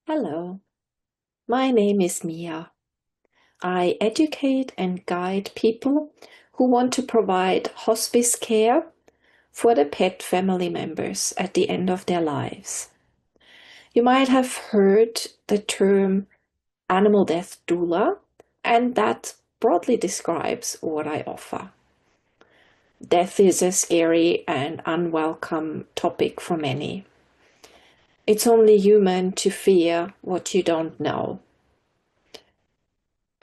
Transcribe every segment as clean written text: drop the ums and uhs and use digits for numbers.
Hello, my name is Mia. I educate and guide people who want to provide hospice care for the pet family members at the end of their lives. You might have heard the term animal death doula, and that broadly describes what I offer. Death is a scary and unwelcome topic for many. It's only human to fear what you don't know.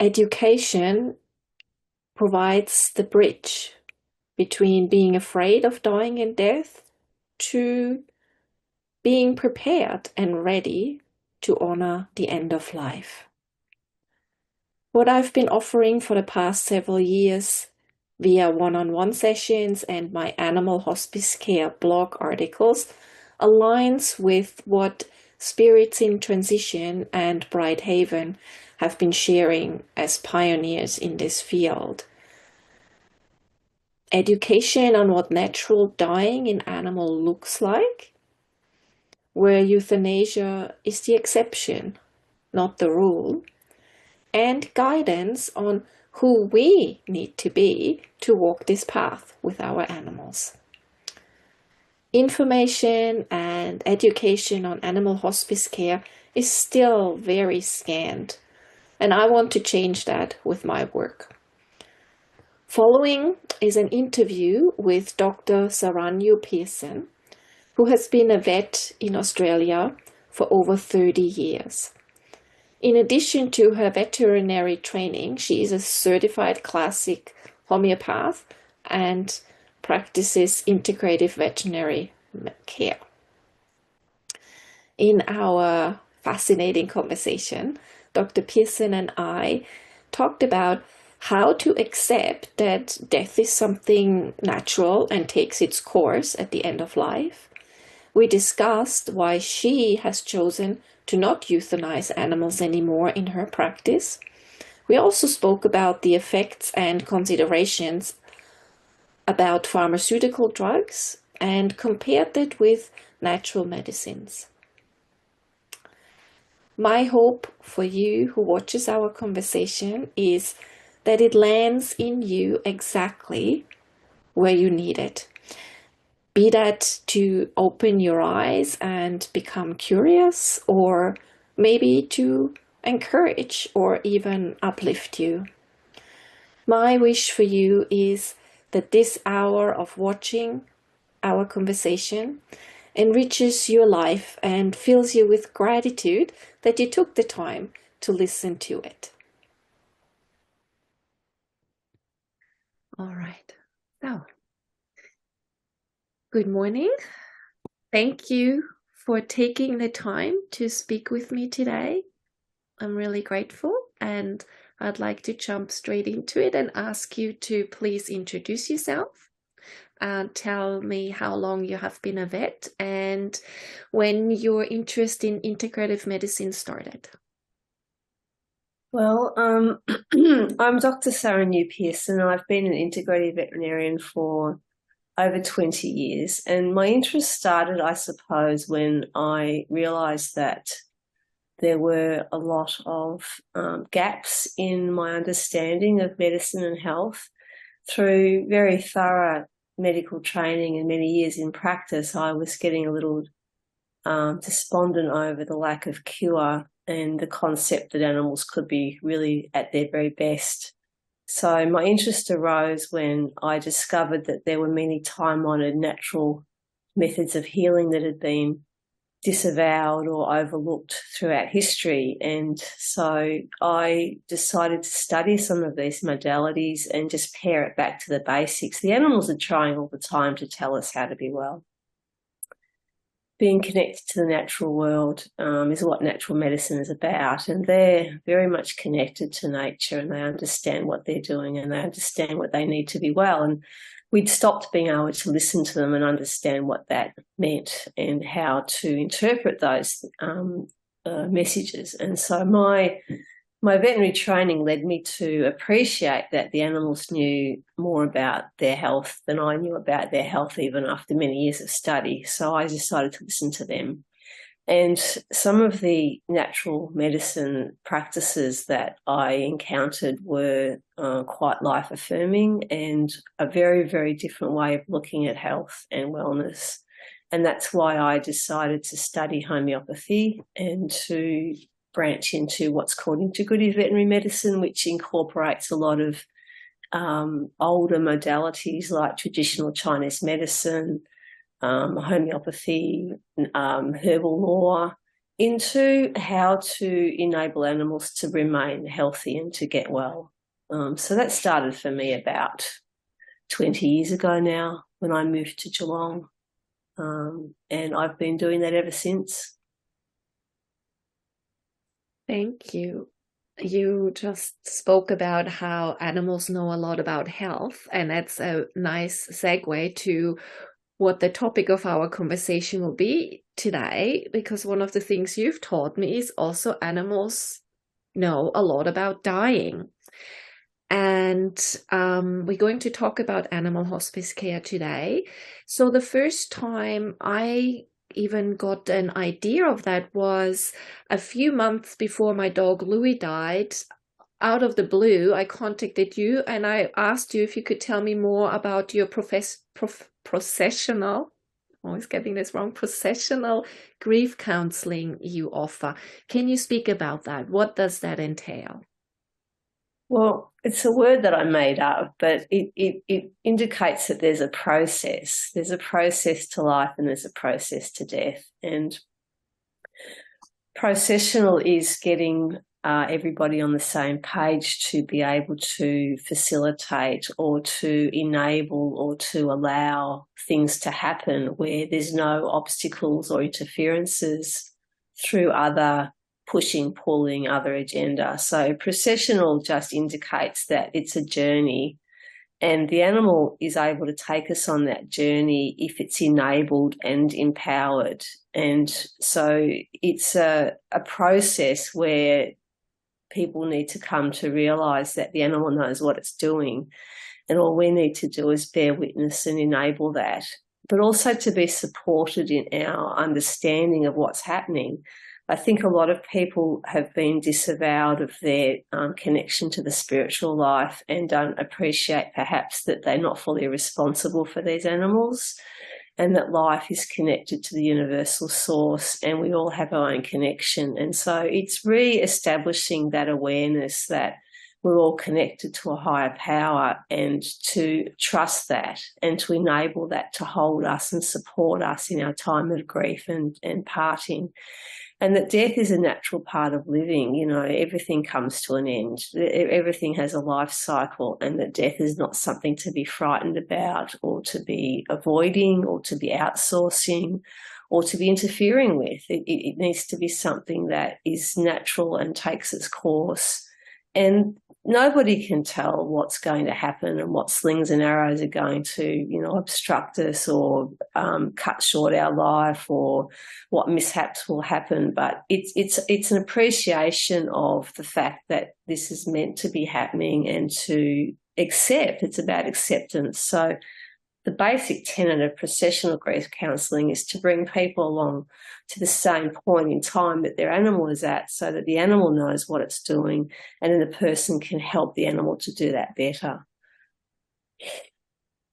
Education provides the bridge between being afraid of dying in death to being prepared and ready to honor the end of life. What I've been offering for the past several years via one-on-one sessions and my animal hospice care blog articles aligns with what Spirits in Transition and Bright Haven have been sharing as pioneers in this field. Education on what natural dying in animal looks like, where euthanasia is the exception, not the rule, and guidance on who we need to be to walk this path with our animals. Information and education on animal hospice care is still very scant, and I want to change that with my work. Following is an interview with Dr Saranyu Pearson, who has been a vet in Australia for over 30 years. In addition to her veterinary training, she is a certified classic homeopath and practices integrative veterinary care. In our fascinating conversation, Dr. Pearson and I talked about how to accept that death is something natural and takes its course at the end of life. We discussed why she has chosen to not euthanize animals anymore in her practice. We also spoke about the effects and considerations about pharmaceutical drugs and compared that with natural medicines. My hope for you who watches our conversation is that it lands in you exactly where you need it. Be that to open your eyes and become curious, or maybe to encourage or even uplift you. My wish for you is that this hour of watching our conversation enriches your life and fills you with gratitude that you took the time to listen to it. All right. So, good morning. Thank you for taking the time to speak with me today. I'm really grateful, and I'd like to jump straight into it and ask you to please introduce yourself and tell me how long you have been a vet and when your interest in integrative medicine started. Well, I'm Dr. Saranyu Pearson. I've been an integrative veterinarian for over 20 years. And my interest started, I suppose, when I realised that there were a lot of gaps in my understanding of medicine and health. Through very thorough medical training and many years in practice, I was getting a little despondent over the lack of cure and the concept that animals could be really at their very best. So my interest arose when I discovered that there were many time-honoured natural methods of healing that had been disavowed or overlooked throughout history. And so I decided to study some of these modalities and just pare it back to the basics. The animals are trying all the time to tell us how to be well. Being connected to the natural world is what natural medicine is about, and they're very much connected to nature, and they understand what they're doing and they understand what they need to be well. And we'd stopped being able to listen to them and understand what that meant and how to interpret those messages. And so my veterinary training led me to appreciate that the animals knew more about their health than I knew about their health, even after many years of study. So I decided to listen to them. And some of the natural medicine practices that I encountered were quite life-affirming and a very, very different way of looking at health and wellness. And that's why I decided to study homeopathy and to branch into what's called integrative veterinary medicine, which incorporates a lot of older modalities like traditional Chinese medicine, homeopathy, herbal law, into how to enable animals to remain healthy and to get well. So that started for me about 20 years ago now when I moved to Geelong. And I've been doing that ever since. Thank you. You just spoke about how animals know a lot about health, and that's a nice segue to what the topic of our conversation will be today, because one of the things you've taught me is also animals know a lot about dying. And we're going to talk about animal hospice care today. So the first time I even got an idea of that was a few months before my dog Louis died. Out of the blue, I contacted you and I asked you if you could tell me more about your processional, always getting this wrong, processional grief counseling you offer. Can you speak about that? What does that entail? Well, it's a word that I made up, but it indicates that there's a process. There's a process to life and there's a process to death. And processional is getting everybody on the same page to be able to facilitate or to enable or to allow things to happen where there's no obstacles or interferences through other pushing, pulling, other agenda. So processional just indicates that it's a journey and the animal is able to take us on that journey if it's enabled and empowered. And so it's a process where people need to come to realise that the animal knows what it's doing. And all we need to do is bear witness and enable that, but also to be supported in our understanding of what's happening. I think a lot of people have been disavowed of their connection to the spiritual life and don't appreciate perhaps that they're not fully responsible for these animals and that life is connected to the universal source and we all have our own connection. And so it's re-establishing that awareness that we're all connected to a higher power and to trust that and to enable that to hold us and support us in our time of grief and parting. And that death is a natural part of living. You know, everything comes to an end. Everything has a life cycle, and that death is not something to be frightened about or to be avoiding or to be outsourcing or to be interfering with. It needs to be something that is natural and takes its course. And nobody can tell what's going to happen and what slings and arrows are going to, you know, obstruct us or cut short our life or what mishaps will happen. But it's an appreciation of the fact that this is meant to be happening and to accept. It's about acceptance. So the basic tenet of processional grief counselling is to bring people along to the same point in time that their animal is at so that the animal knows what it's doing and then the person can help the animal to do that better.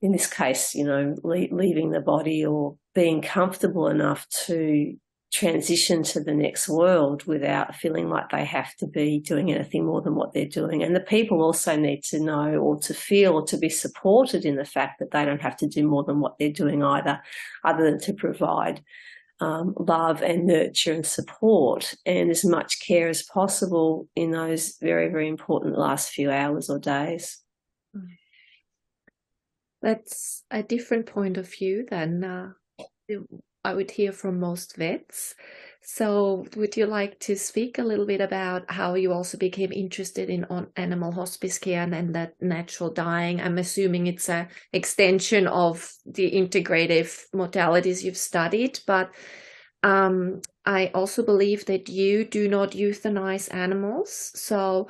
In this case, you know, leaving the body or being comfortable enough to transition to the next world without feeling like they have to be doing anything more than what they're doing. And the people also need to know or to feel or to be supported in the fact that they don't have to do more than what they're doing either, other than to provide love and nurture and support and as much care as possible in those very, very important last few hours or days. That's a different point of view than I would hear from most vets. So would you like to speak a little bit about how you also became interested in animal hospice care and that natural dying? I'm assuming it's an extension of the integrative modalities you've studied, but I also believe that you do not euthanize animals. So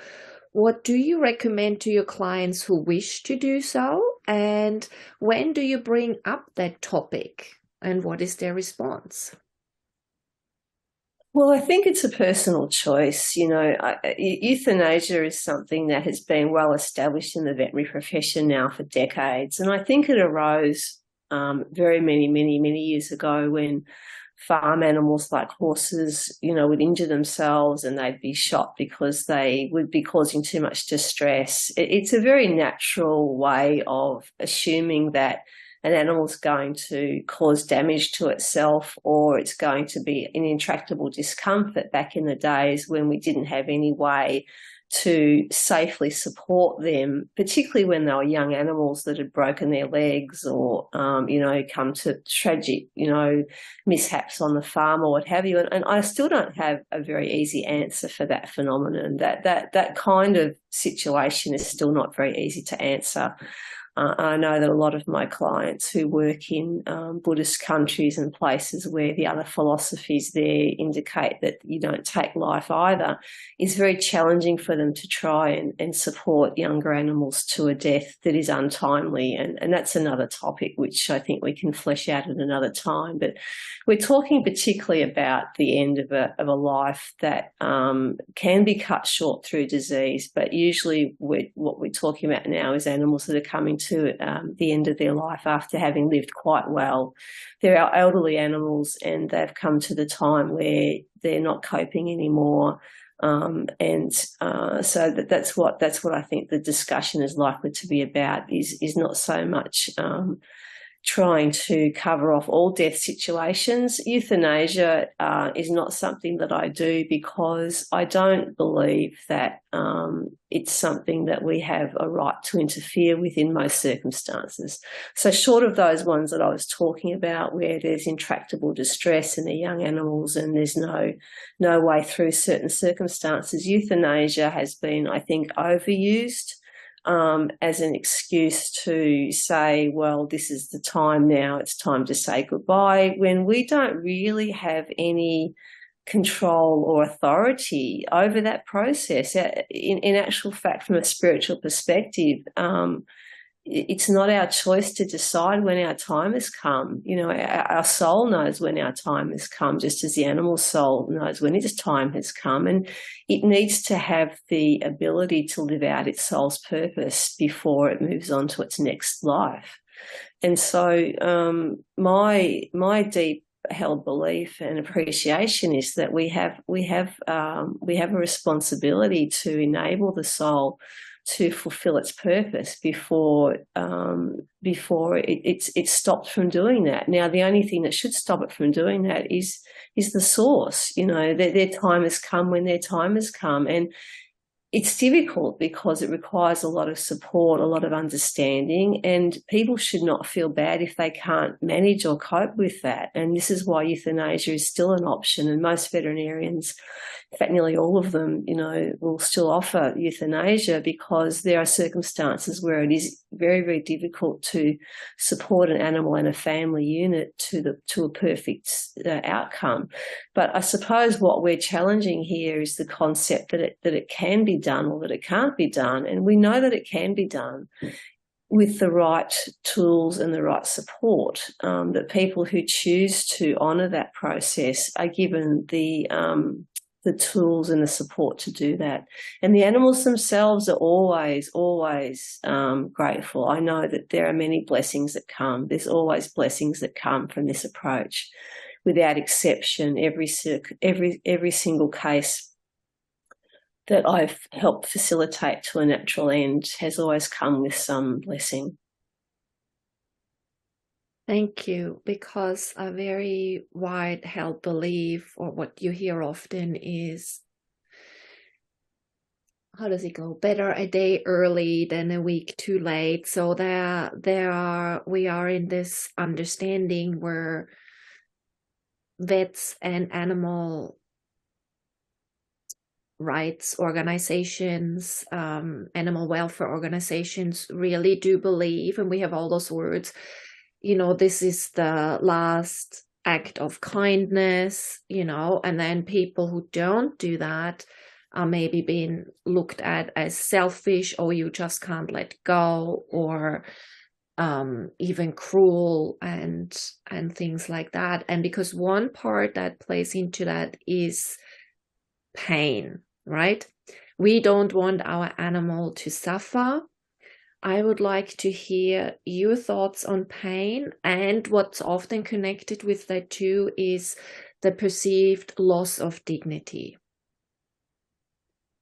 what do you recommend to your clients who wish to do so? And when do you bring up that topic? And what is their response? Well, I think it's a personal choice. Euthanasia is something that has been well established in the veterinary profession now for decades. And I think it arose very many years ago when farm animals like horses, would injure themselves and they'd be shot because they would be causing too much distress. It's a very natural way of assuming that an animal's going to cause damage to itself or it's going to be an intractable discomfort back in the days when we didn't have any way to safely support them, particularly when they were young animals that had broken their legs or, come to tragic, mishaps on the farm or what have you. And I still don't have a very easy answer for that phenomenon. That kind of situation is still not very easy to answer. I know that a lot of my clients who work in Buddhist countries and places where the other philosophies there indicate that you don't take life either, is very challenging for them to try and support younger animals to a death that is untimely. And that's another topic which I think we can flesh out at another time. But we're talking particularly about the end of a life that can be cut short through disease, but usually what we're talking about now is animals that are coming to the end of their life after having lived quite well. They're our elderly animals and they've come to the time where they're not coping anymore. So that's what I think the discussion is likely to be about, is not so much trying to cover off all death situations. Euthanasia is not something that I do because I don't believe that it's something that we have a right to interfere with in most circumstances. So short of those ones that I was talking about where there's intractable distress in the young animals and there's no way through certain circumstances, euthanasia has been, I think, overused as an excuse to say, well, this is the time now, it's time to say goodbye, when we don't really have any control or authority over that process. In actual fact, from a spiritual perspective, it's not our choice to decide when our time has come. Our soul knows when our time has come, just as the animal soul knows when its time has come. And it needs to have the ability to live out its soul's purpose before it moves on to its next life. And so my deep held belief and appreciation is that we have a responsibility to enable the soul to fulfill its purpose before it's stopped from doing that. Now, the only thing that should stop it from doing that is the source. Their time has come when their time has come, and it's difficult because it requires a lot of support, a lot of understanding, and people should not feel bad if they can't manage or cope with that. And this is why euthanasia is still an option, and most veterinarians, in fact, nearly all of them, will still offer euthanasia because there are circumstances where it is very, very difficult to support an animal and a family unit to a perfect outcome. But I suppose what we're challenging here is the concept that it can be done or that it can't be done, and we know that it can be done with the right tools and the right support. That people who choose to honour that process are given the tools and the support to do that. And the animals themselves are always grateful. I know that there are many blessings that come. There's always blessings that come from this approach. Without exception, every single case that I've helped facilitate to a natural end has always come with some blessing. Thank you, because a very wide held belief, or what you hear often, is, how does it go? Better a day early than a week too late. So we are in this understanding where vets and animal rights organizations, animal welfare organizations really do believe, and we have all those words, this is the last act of kindness, and then people who don't do that are maybe being looked at as selfish, or you just can't let go, or even cruel and things like that. And because one part that plays into that is pain, right? We don't want our animal to suffer. I would like to hear your thoughts on pain, and what's often connected with that too is the perceived loss of dignity.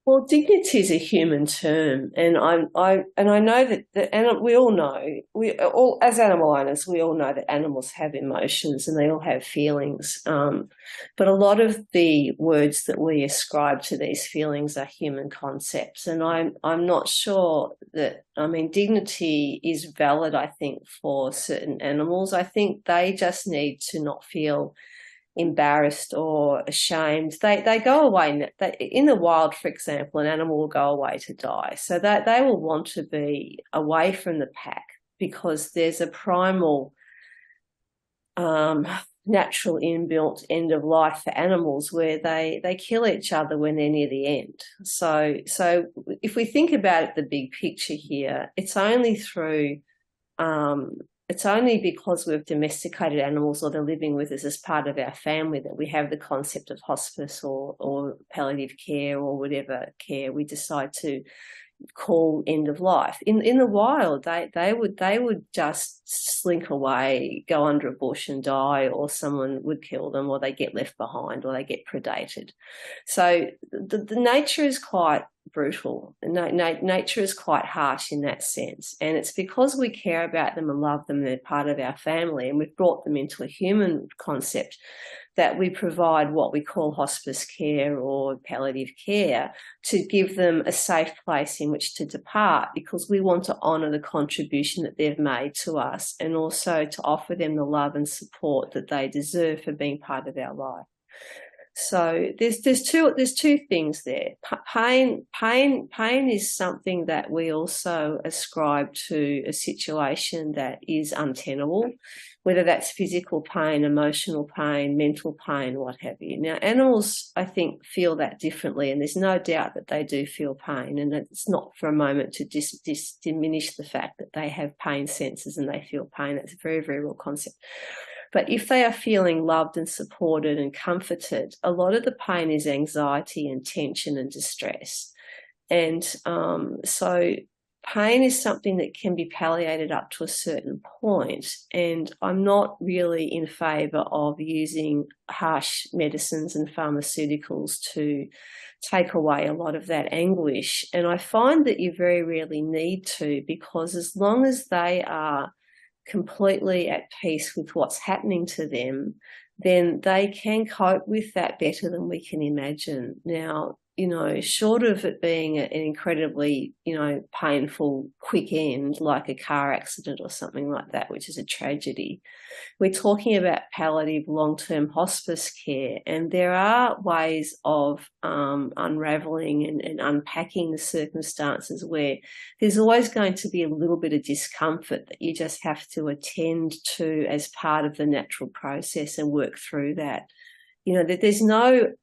Well, dignity is a human term, and I know and we all know, we all as animal owners, we all know that animals have emotions and they all have feelings. But a lot of the words that we ascribe to these feelings are human concepts, and I'm not sure that, I mean, dignity is valid, I think, for certain animals. I think they just need to not feel embarrassed or ashamed. They go away. In the wild, for example, an animal will go away to die. So that they will want to be away from the pack because there's a primal natural inbuilt end of life for animals where they kill each other when they're near the end. So if we think about it, the big picture here, it's only because we've domesticated animals or they're living with us as part of our family that we have the concept of hospice or palliative care or whatever care we decide to call end of life. In the wild, they would just slink away, go under a bush and die, or someone would kill them, or they get left behind, or they get predated. So the nature is quite brutal. Nature is quite harsh in that sense, and it's because we care about them and love them, they're part of our family, and we've brought them into a human concept, that we provide what we call hospice care or palliative care to give them a safe place in which to depart, because we want to honour the contribution that they've made to us and also to offer them the love and support that they deserve for being part of our life. So there's two things there. Pain is something that we also ascribe to a situation that is untenable, whether that's physical pain, emotional pain, mental pain, what have you. Now, animals, I think, feel that differently, and there's no doubt that they do feel pain, and it's not for a moment to diminish the fact that they have pain senses and they feel pain. That's a very, very real concept. But if they are feeling loved and supported and comforted, a lot of the pain is anxiety and tension and distress. And so pain is something that can be palliated up to a certain point. And I'm not really in favour of using harsh medicines and pharmaceuticals to take away a lot of that anguish. And I find that you very rarely need to, because as long as they are completely at peace with what's happening to them, then they can cope with that better than we can imagine. Now, short of it being an incredibly, painful, quick end, like a car accident or something like that, which is a tragedy, we're talking about palliative long-term hospice care, and there are ways of unravelling and unpacking the circumstances where there's always going to be a little bit of discomfort that you just have to attend to as part of the natural process and work through that. That there's no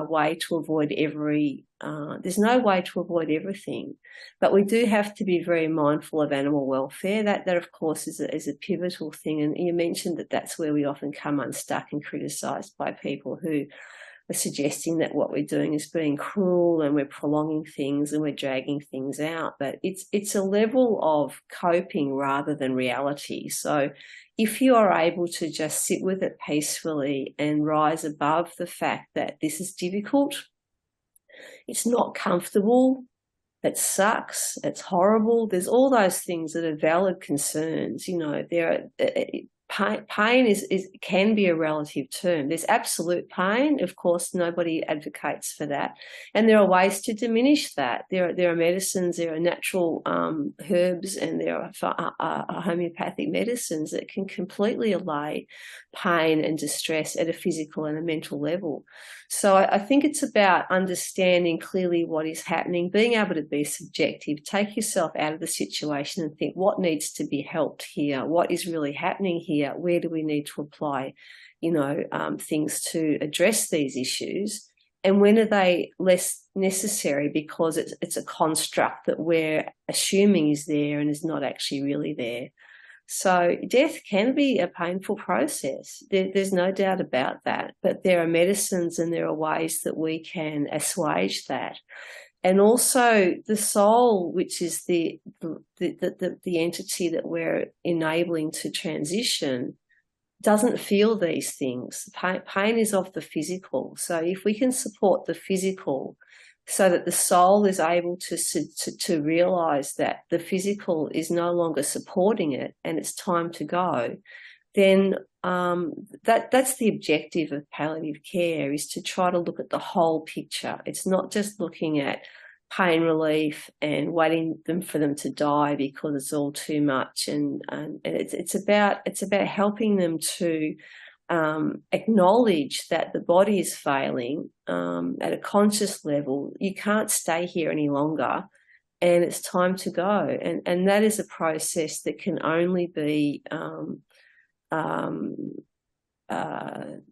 way to avoid there's no way to avoid everything, but we do have to be very mindful of animal welfare. That of course is a pivotal thing, and you mentioned that that's where we often come unstuck and criticised by people who are suggesting that what we're doing is being cruel and we're prolonging things and we're dragging things out. But it's a level of coping rather than reality. So if you are able to just sit with it peacefully and rise above the fact that this is difficult, it's not comfortable, it sucks, it's horrible, there's all those things that are valid concerns. Pain can be a relative term. There's absolute pain. Of course, nobody advocates for that. And there are ways to diminish that. There are medicines, there are natural herbs, and there are homeopathic medicines that can completely allay pain and distress at a physical and a mental level. So I think it's about understanding clearly what is happening, being able to be subjective, take yourself out of the situation and think what needs to be helped here, what is really happening here, where do we need to apply, things to address these issues, and when are they less necessary because it's a construct that we're assuming is there and is not actually really there. So death can be a painful process. There's no doubt about that. But there are medicines and there are ways that we can assuage that. And also the soul, which is the entity that we're enabling to transition, doesn't feel these things. Pain is of the physical. So if we can support the physical so that the soul is able to realize that the physical is no longer supporting it and it's time to go, then that's the objective of palliative care, is to try to look at the whole picture. It's not just looking at pain relief and waiting for them to die because it's all too much, and it's about helping them to acknowledge that the body is failing at a conscious level. You can't stay here any longer, and it's time to go. And that is a process that can only be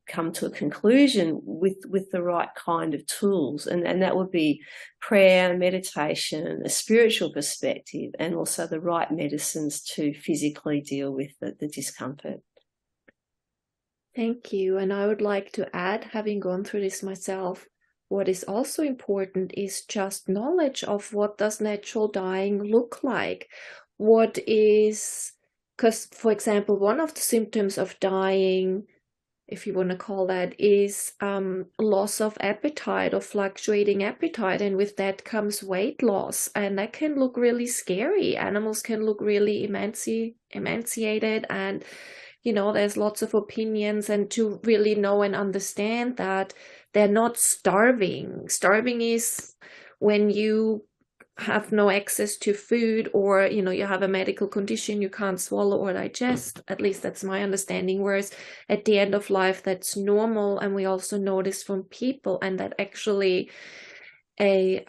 come to a conclusion with the right kind of tools, and that would be prayer, meditation, a spiritual perspective, and also the right medicines to physically deal with the discomfort. Thank you. And I would like to add, having gone through this myself, what is also important is just knowledge of what does natural dying look like. What is, because, for example, one of the symptoms of dying, if you want to call that, is loss of appetite or fluctuating appetite. And with that comes weight loss. And that can look really scary. Animals can look really emaciated, and there's lots of opinions, and to really know and understand that they're not starving. Starving is when you have no access to food, or, you have a medical condition you can't swallow or digest. At least that's my understanding. Whereas at the end of life, that's normal. And we also know this from people, and that actually a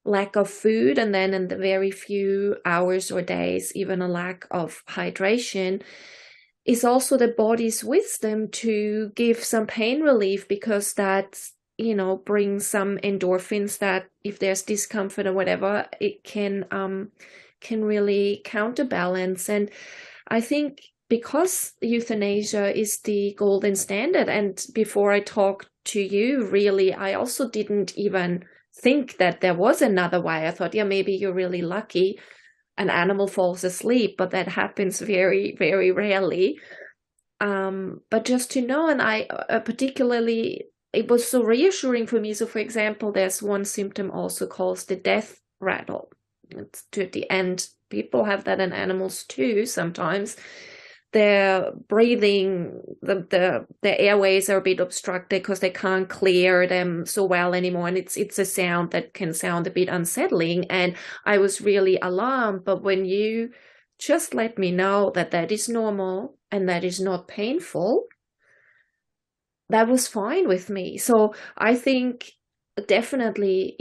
lack of food, and then in the very few hours or days, even a lack of hydration, is also the body's wisdom to give some pain relief, because that, brings some endorphins that, if there's discomfort or whatever, it can really counterbalance. And I think because euthanasia is the golden standard, and before I talked to you, really, I also didn't even think that there was another way. I thought, yeah, maybe you're really lucky, an animal falls asleep, but that happens very, very rarely. But just to know, and I particularly, it was so reassuring for me. So, for example, there's one symptom also called the death rattle. It's to the end. People have that in animals too sometimes. Their breathing, the airways are a bit obstructed because they can't clear them so well anymore, and it's a sound that can sound a bit unsettling. And I was really alarmed, but when you just let me know that that is normal and that is not painful, that was fine with me. So I think definitely,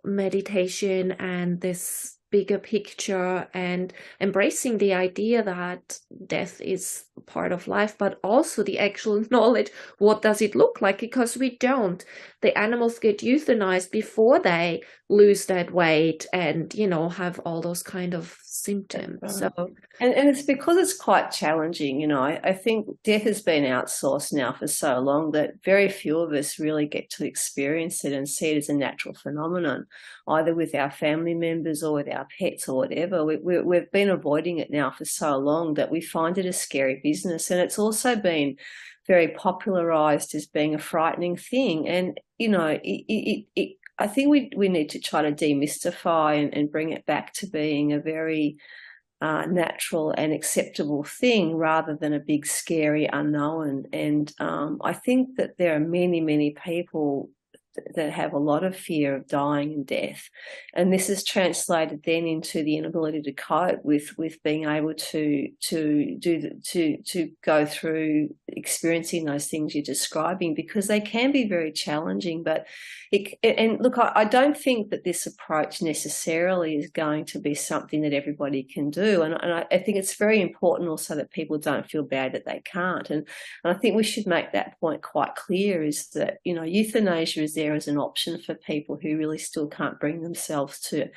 meditation and this bigger picture, and embracing the idea that death is part of life, but also the actual knowledge, what does it look like? Because we don't. The animals get euthanized before they lose that weight and, have all those kind of symptoms. Right. So, and it's because it's quite challenging. I think death has been outsourced now for so long that very few of us really get to experience it and see it as a natural phenomenon, either with our family members or with our pets or whatever. We've been avoiding it now for so long that we find it a scary business. And it's also been very popularized as being a frightening thing. And, I think we need to try to demystify and bring it back to being a very natural and acceptable thing, rather than a big, scary unknown. And I think that there are many, many people that have a lot of fear of dying and death, and this is translated then into the inability to cope with being able to go through experiencing those things you're describing, because they can be very challenging. But look, I don't think that this approach necessarily is going to be something that everybody can do, and I think it's very important also that people don't feel bad that they can't. And I think we should make that point quite clear, is that euthanasia is there as an option for people who really still can't bring themselves to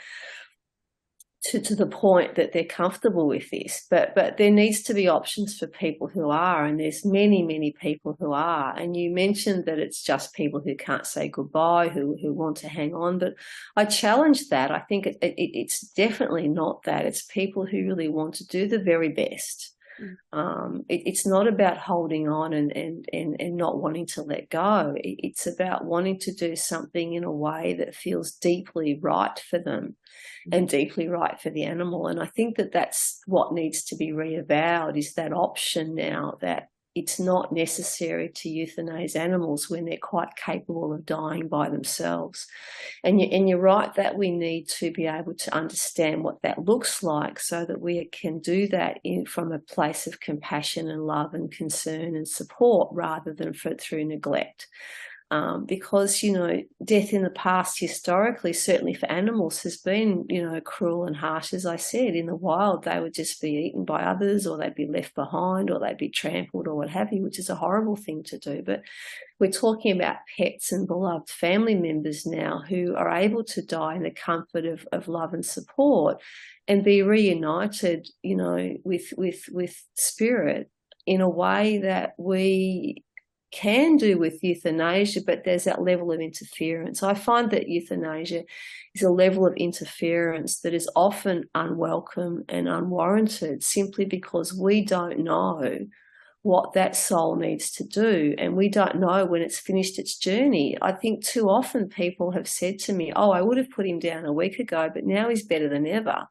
to the point that they're comfortable with this. But there needs to be options for people who are, and there's many people who are. And you mentioned that it's just people who can't say goodbye, who want to hang on. But I challenge that. I think it's definitely not that. It's people who really want to do the very best. It's not about holding on and not wanting to let go. It's about wanting to do something in a way that feels deeply right for them and deeply right for the animal. And I think that that's what needs to be reavowed, is that option now, that it's not necessary to euthanize animals when they're quite capable of dying by themselves. And you're right that we need to be able to understand what that looks like so that we can do that from a place of compassion and love and concern and support rather than through neglect. Because, you know, death in the past historically, certainly for animals, has been, you know, cruel and harsh. As I said, in the wild, they would just be eaten by others, or they'd be left behind, or they'd be trampled, or what have you, which is a horrible thing to do. But we're talking about pets and beloved family members now who are able to die in the comfort of love and support and be reunited, you know, with spirit in a way that we can do with euthanasia, but there's that level of interference. I find that euthanasia is a level of interference that is often unwelcome and unwarranted simply because we don't know what that soul needs to do, and we don't know when it's finished its journey. I think too often people have said to me, oh, I would have put him down a week ago, but now he's better than ever.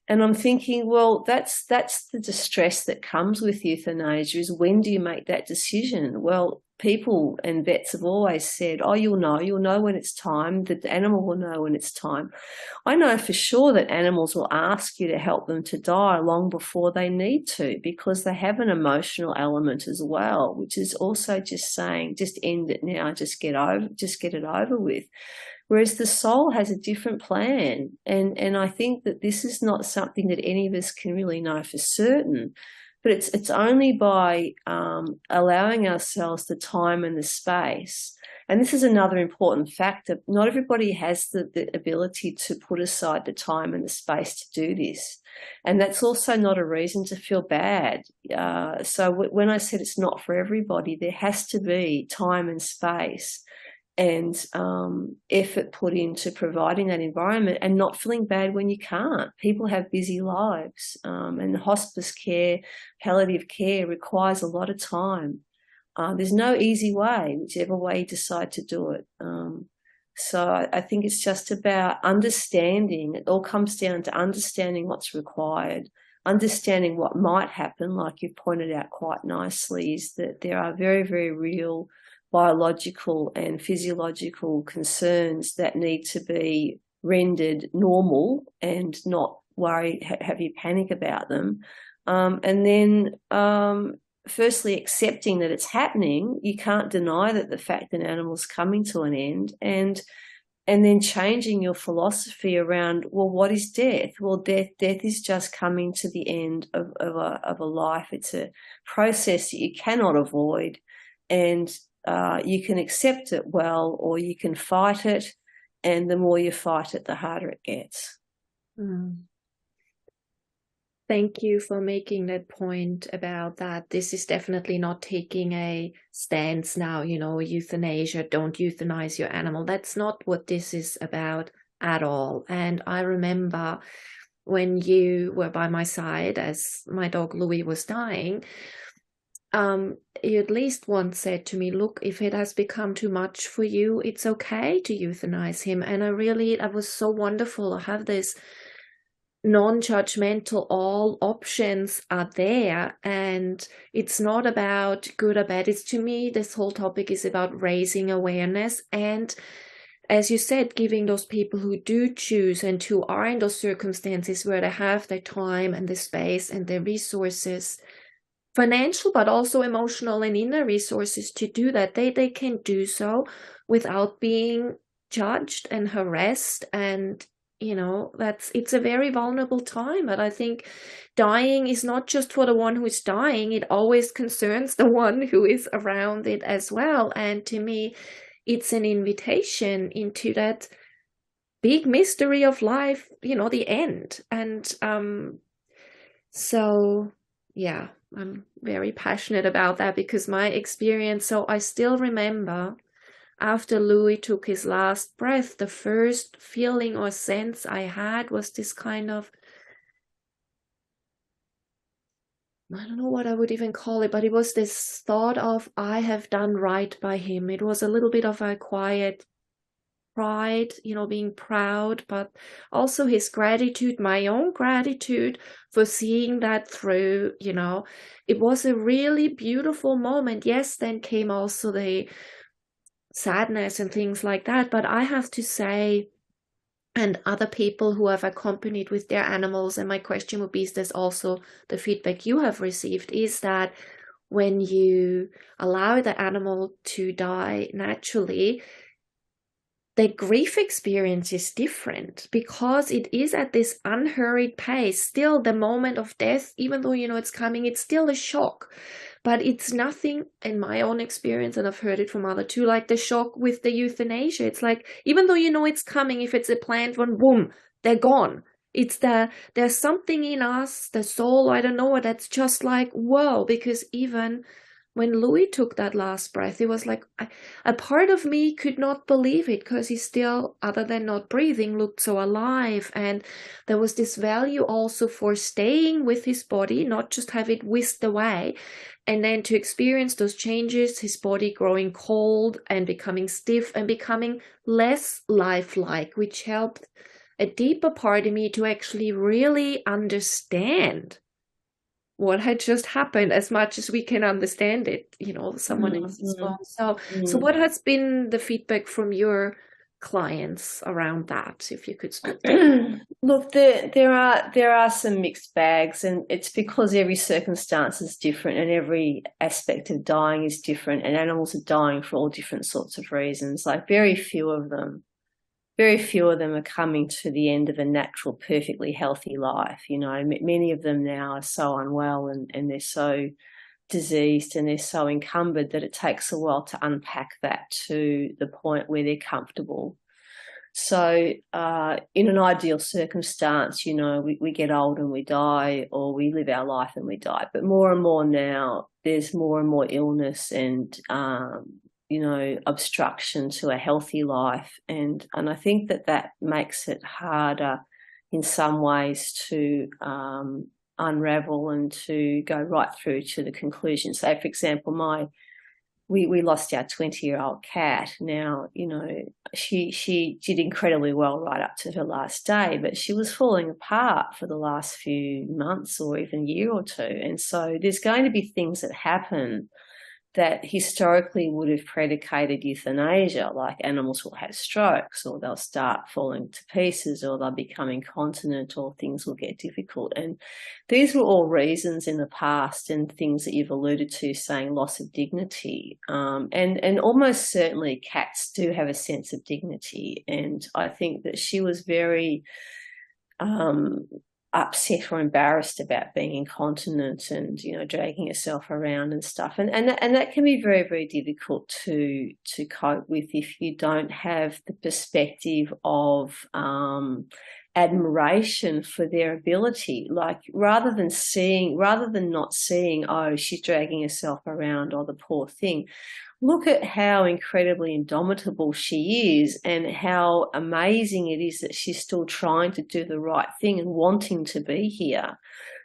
And I'm thinking, well, that's the distress that comes with euthanasia, is when do you make that decision? Well, people and vets have always said, oh, you'll know when it's time, the animal will know when it's time. I know for sure that animals will ask you to help them to die long before they need to, because they have an emotional element as well, which is also just saying, just end it now, just get it over with. Whereas the soul has a different plan. And I think that this is not something that any of us can really know for certain. But it's only by allowing ourselves the time and the space. And this is another important factor. Not everybody has the ability to put aside the time and the space to do this. And that's also not a reason to feel bad. So when I said it's not for everybody, there has to be time and space and effort put into providing that environment, and not feeling bad when you can't. People have busy lives, and hospice care, palliative care requires a lot of time. There's no easy way, whichever way you decide to do it. So I think it's just about understanding. It all comes down to understanding what's required, understanding what might happen, like you've pointed out quite nicely, is that there are very, very real biological and physiological concerns that need to be rendered normal and not have you panic about them. And then firstly, accepting that it's happening. You can't deny that the fact that an animal's coming to an end, and then changing your philosophy around, well, what is death? Well, death is just coming to the end of a life. It's a process that you cannot avoid, and you can accept it well, or you can fight it, and the more you fight it, the harder it gets. Thank you for making that point about that. This is definitely not taking a stance now, you know, euthanasia, don't euthanize your animal. That's not what this is about at all. And I remember when you were by my side as my dog Louis was dying, you at least once said to me, look, if it has become too much for you, it's okay to euthanize him. And that was so wonderful to have this non-judgmental, all options are there, and it's not about good or bad. It's, to me, this whole topic is about raising awareness, and as you said, giving those people who do choose and who are in those circumstances where they have their time and the space and their resources, financial but also emotional and inner resources, to do that, they can do so without being judged and harassed. And you know, it's a very vulnerable time. But I think dying is not just for the one who is dying, it always concerns the one who is around it as well. And to me, it's an invitation into that big mystery of life, the end. And so, yeah, I'm very passionate about that because my experience, so I still remember after Louis took his last breath, the first feeling or sense I had was this kind of, I don't know what I would even call it, but it was this thought of, I have done right by him. It was a little bit of a quiet pride, being proud, but also his gratitude, my own gratitude for seeing that through. It was a really beautiful moment. Yes, then came also the sadness and things like that, but I have to say, and other people who have accompanied with their animals, and my question would be, is this also the feedback you have received, is that when you allow the animal to die naturally, the grief experience is different because it is at this unhurried pace. Still, the moment of death, even though it's coming, it's still a shock. But it's nothing, in my own experience, and I've heard it from other too, like the shock with the euthanasia. It's like, even though it's coming, if it's a planned one, boom, they're gone. There's something in us, the soul, I don't know, that's just like, whoa, because even when Louis took that last breath, it was like a part of me could not believe it because he still, other than not breathing, looked so alive. And there was this value also for staying with his body, not just have it whisked away. And then to experience those changes, his body growing cold and becoming stiff and becoming less lifelike, which helped a deeper part of me to actually really understand what had just happened as much as we can understand it, someone else's phone. So what has been the feedback from your clients around that, if you could speak to Look, there are some mixed bags, and it's because every circumstance is different and every aspect of dying is different, and animals are dying for all different sorts of reasons. Like very few of them are coming to the end of a natural, perfectly healthy life. Many of them now are so unwell and they're so diseased and they're so encumbered that it takes a while to unpack that to the point where they're comfortable. So in an ideal circumstance, we get old and we die, or we live our life and we die. But more and more now, there's more and more illness and obstruction to a healthy life. And I think that makes it harder in some ways to unravel and to go right through to the conclusion. So, for example, we lost our 20-year-old cat. Now, she did incredibly well right up to her last day, but she was falling apart for the last few months or even year or two. And so there's going to be things that happen that historically would have predicated euthanasia, like animals will have strokes, or they'll start falling to pieces, or they'll become incontinent, or things will get difficult. And these were all reasons in the past, and things that you've alluded to, saying loss of dignity. And almost certainly cats do have a sense of dignity. And I think that she was very upset or embarrassed about being incontinent and dragging herself around and stuff, and that can be very, very difficult to cope with if you don't have the perspective of admiration for their ability. Like rather than not seeing, oh, she's dragging herself around, or the poor thing, look at how incredibly indomitable she is and how amazing it is that she's still trying to do the right thing and wanting to be here.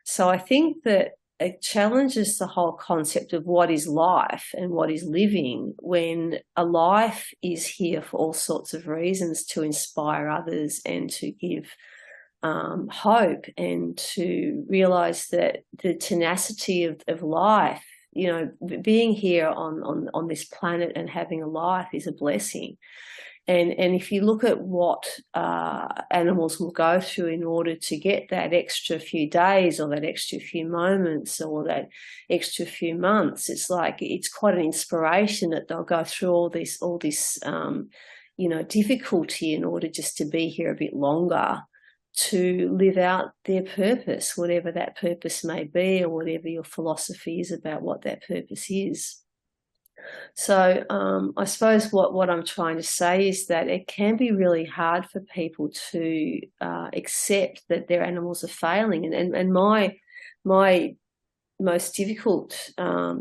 So I think that it challenges the whole concept of what is life and what is living, when a life is here for all sorts of reasons, to inspire others and to give hope, and to realize that the tenacity of life, being here on this planet and having a life is a blessing. And if you look at what animals will go through in order to get that extra few days, or that extra few moments, or that extra few months, it's quite an inspiration that they'll go through all this difficulty in order just to be here a bit longer, to live out their purpose, whatever that purpose may be, or whatever your philosophy is about what that purpose is. So I suppose what I'm trying to say is that it can be really hard for people to accept that their animals are failing. And my most difficult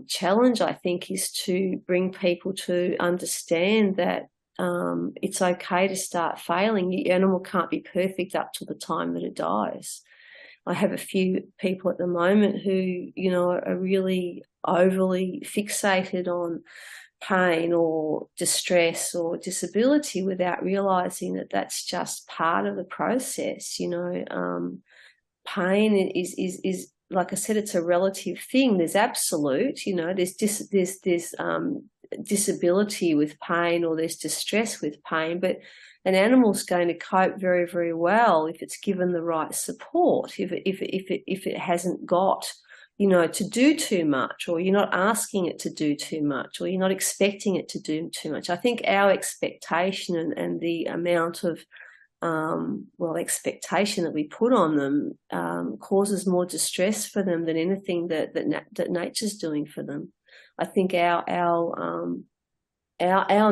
challenge, I think, is to bring people to understand that it's okay to start failing. The animal can't be perfect up to the time that it dies. I have a few people at the moment who, you know, are really overly fixated on pain or distress or disability without realizing that that's just part of the process. You know, pain is like I said, it's a relative thing. There's absolute, you know, there's disability with pain, or there's distress with pain, but an animal's going to cope very, very well if it's given the right support. If it hasn't got, you know, to do too much, or you're not asking it to do too much, or you're not expecting it to do too much. I think our expectation and the amount of expectation that we put on them causes more distress for them than anything that nature's doing for them. I think our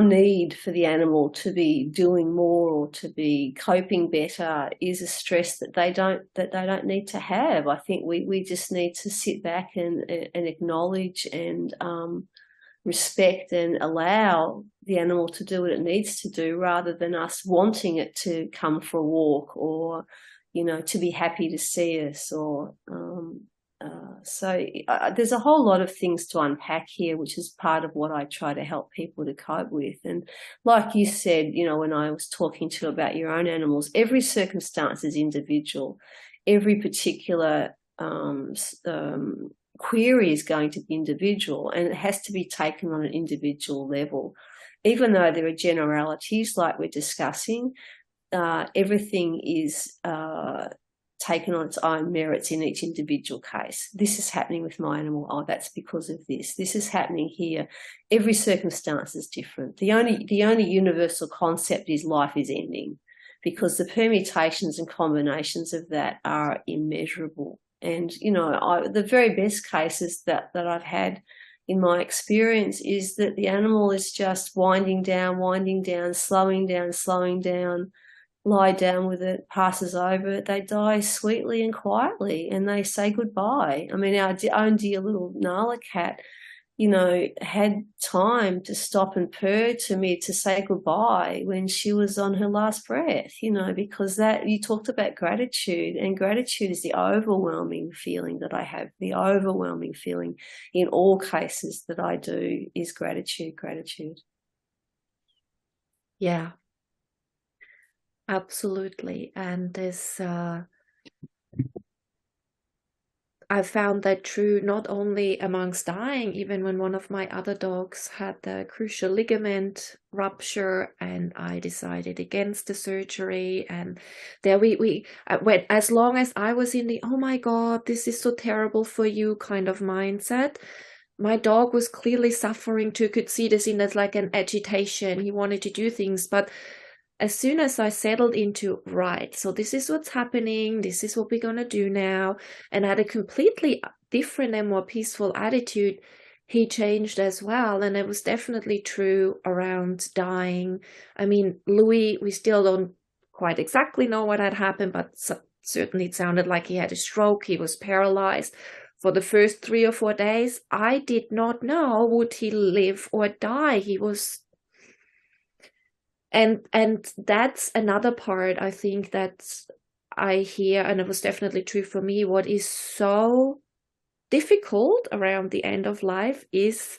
need for the animal to be doing more or to be coping better is a stress that they don't need to have. I think we just need to sit back and acknowledge and respect and allow the animal to do what it needs to do, rather than us wanting it to come for a walk, or, you know, to be happy to see us, or there's a whole lot of things to unpack here, which is part of what I try to help people to cope with. And like you said, you know, when I was talking to you about your own animals, every circumstance is individual. Every particular query is going to be individual, and it has to be taken on an individual level. Even though there are generalities like we're discussing, everything is taken on its own merits in each individual case. This is happening with my animal. Oh, that's because of this. This is happening here. Every circumstance is different. The only universal concept is life is ending, because the permutations and combinations of that are immeasurable. And, you know, the very best cases that I've had in my experience is that the animal is just winding down, slowing down, lie down with it, passes over, they die sweetly and quietly, and they say goodbye. I mean, our own dear little Nala cat, you know, had time to stop and purr to me to say goodbye when she was on her last breath, you know, because that, you talked about gratitude, and gratitude is the overwhelming feeling that I have. The overwhelming feeling in all cases that I do is gratitude. Yeah, absolutely. And this, I found that true not only amongst dying, even when one of my other dogs had the crucial ligament rupture and I decided against the surgery. And there we went, as long as I was in the, oh my God, this is so terrible for you kind of mindset, my dog was clearly suffering too, could see this in as like an agitation. He wanted to do things, but as soon as I settled into, right, so this is what's happening, this is what we're going to do now, and had a completely different and more peaceful attitude, he changed as well. And it was definitely true around dying. I mean, Louis, we still don't quite exactly know what had happened, but certainly it sounded like he had a stroke. He was paralyzed. For the first 3 or 4 days, I did not know would he live or die. He was, and that's another part I think that I hear, and it was definitely true for me, what is so difficult around the end of life is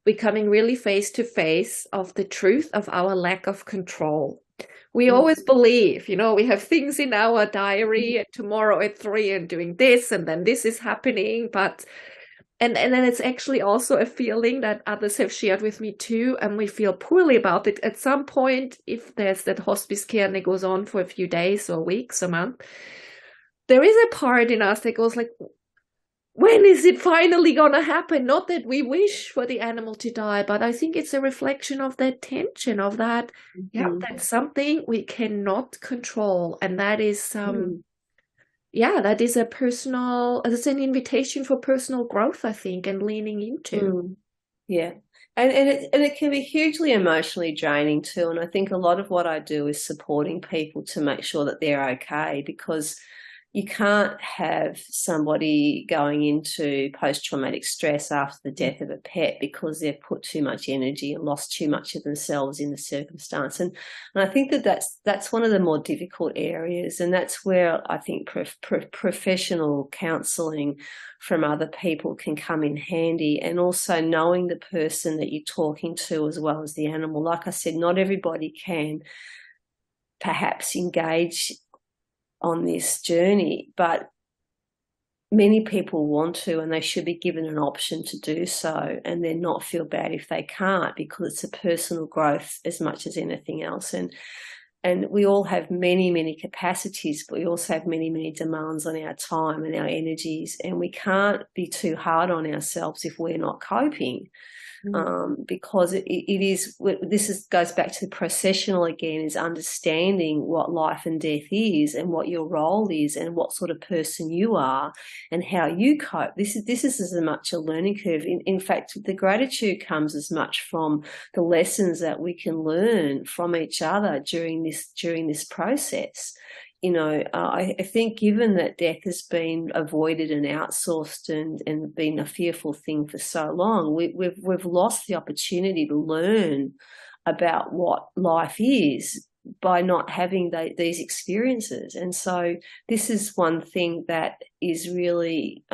becoming really face to face of the truth of our lack of control. We always believe, you know, we have things in our diary, and tomorrow at 3 and doing this, and then this is happening, but and then it's actually also a feeling that others have shared with me too, and we feel poorly about it. At some point, if there's that hospice care and it goes on for a few days or weeks, a month, there is a part in us that goes like, when is it finally gonna happen? Not that we wish for the animal to die, but I think it's a reflection of that tension, of that, yeah, that's something we cannot control. And that is yeah, that is it's an invitation for personal growth, I think, and leaning into. Yeah, And it can be hugely emotionally draining too. And I think a lot of what I do is supporting people to make sure that they're okay, because you can't have somebody going into post-traumatic stress after the death of a pet because they've put too much energy and lost too much of themselves in the circumstance. And I think that that's one of the more difficult areas, and that's where I think professional counselling from other people can come in handy, and also knowing the person that you're talking to as well as the animal. Like I said, not everybody can perhaps engage on this journey, but many people want to, and they should be given an option to do so, and then not feel bad if they can't, because it's a personal growth as much as anything else. And we all have many, many capacities, but we also have many, many demands on our time and our energies, and we can't be too hard on ourselves if we're not coping. Because goes back to the processional again, is understanding what life and death is and what your role is and what sort of person you are and how you cope. This is as much a learning curve. In fact, the gratitude comes as much from the lessons that we can learn from each other during this process. I think given that death has been avoided and outsourced and been a fearful thing for so long, we've lost the opportunity to learn about what life is by not having these experiences. And so this is one thing that is really